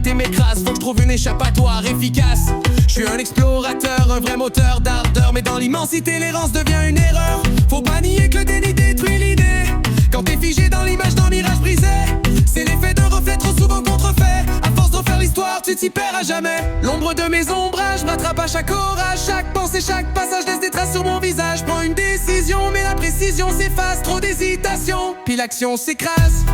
réalité m'écrase. Faut que je trouve une échappatoire efficace. Je suis un explorateur, un vrai moteur d'ardeur, mais dans l'immensité l'errance devient une erreur. Faut pas nier que le déni détruit l'idée. Quand t'es figé dans l'image d'un mirage brisé, c'est l'effet d'un reflet trop souvent contrefait. À force de refaire l'histoire, tu t'y perds à jamais. L'ombre de mes ombrages m'attrape à chaque orage. Chaque pensée, chaque passage laisse des traces sur mon visage. Prends une décision, mais la précision s'efface. Trop d'hésitation, puis l'action s'écrase.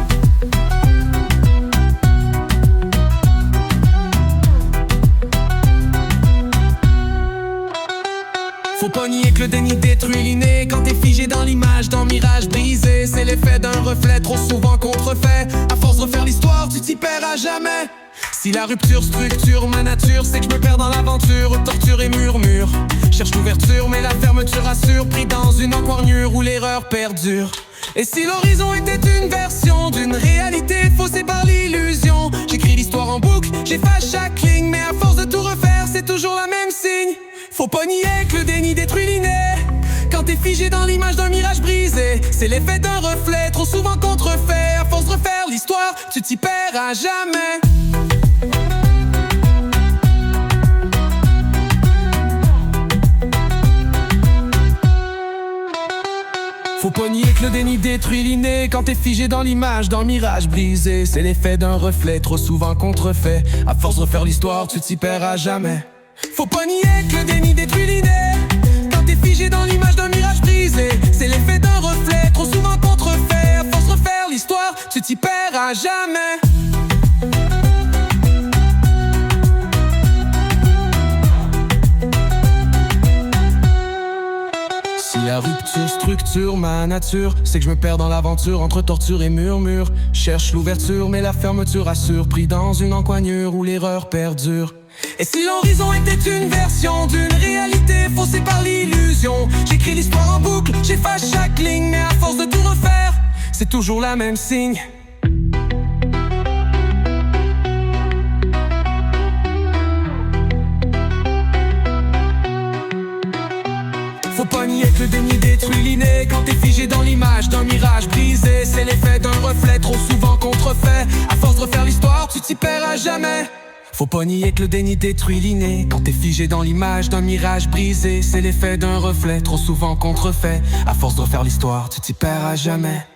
Faut pas nier que le déni détruit l'inné. Quand t'es figé dans l'image d'un mirage brisé, c'est l'effet d'un reflet trop souvent contrefait. À force de refaire l'histoire, tu t'y perds à jamais. Si la rupture structure ma nature, c'est que je me perds dans l'aventure, torture et murmure. Cherche l'ouverture, mais la fermeture assure. Pris dans une encoignure où l'erreur perdure. Et si l'horizon était une version d'une réalité faussée par l'illusion, j'écris l'histoire en boucle, j'efface chaque ligne, mais à force de tout refaire, c'est toujours la même signe. Faut pas nier que le déni détruit l'inné. Quand t'es figé dans l'image d'un mirage brisé, c'est l'effet d'un reflet trop souvent contrefait. À force de refaire l'histoire, tu t'y perds à jamais. Faut pas nier que le déni détruit l'inné. Quand t'es figé dans l'image d'un mirage brisé, c'est l'effet d'un reflet trop souvent contrefait. À force de refaire l'histoire, tu t'y perds à jamais. Faut pas nier que le déni détruit l'idée. Quand t'es figé dans l'image d'un mirage brisé, c'est l'effet d'un reflet trop souvent contrefait. À force de refaire l'histoire, tu t'y perds à jamais. Si la rupture structure ma nature, c'est que je me perds dans l'aventure entre torture et murmure. Cherche l'ouverture, mais la fermeture assure. Pris dans une encoignure où l'erreur perdure. Et si l'horizon était une version d'une réalité faussée par l'illusion, j'écris l'histoire en boucle, j'efface chaque ligne, mais à force de tout refaire, c'est toujours la même signe. Faut pas nier que le déni détruit l'inné. Quand t'es figé dans l'image d'un mirage brisé, c'est l'effet d'un reflet trop souvent contrefait. À force de refaire l'histoire, tu t'y perds à jamais. Faut pas nier que le déni détruit l'inné. Quand t'es figé dans l'image d'un mirage brisé, c'est l'effet d'un reflet trop souvent contrefait. À force de refaire l'histoire, tu t'y perds à jamais.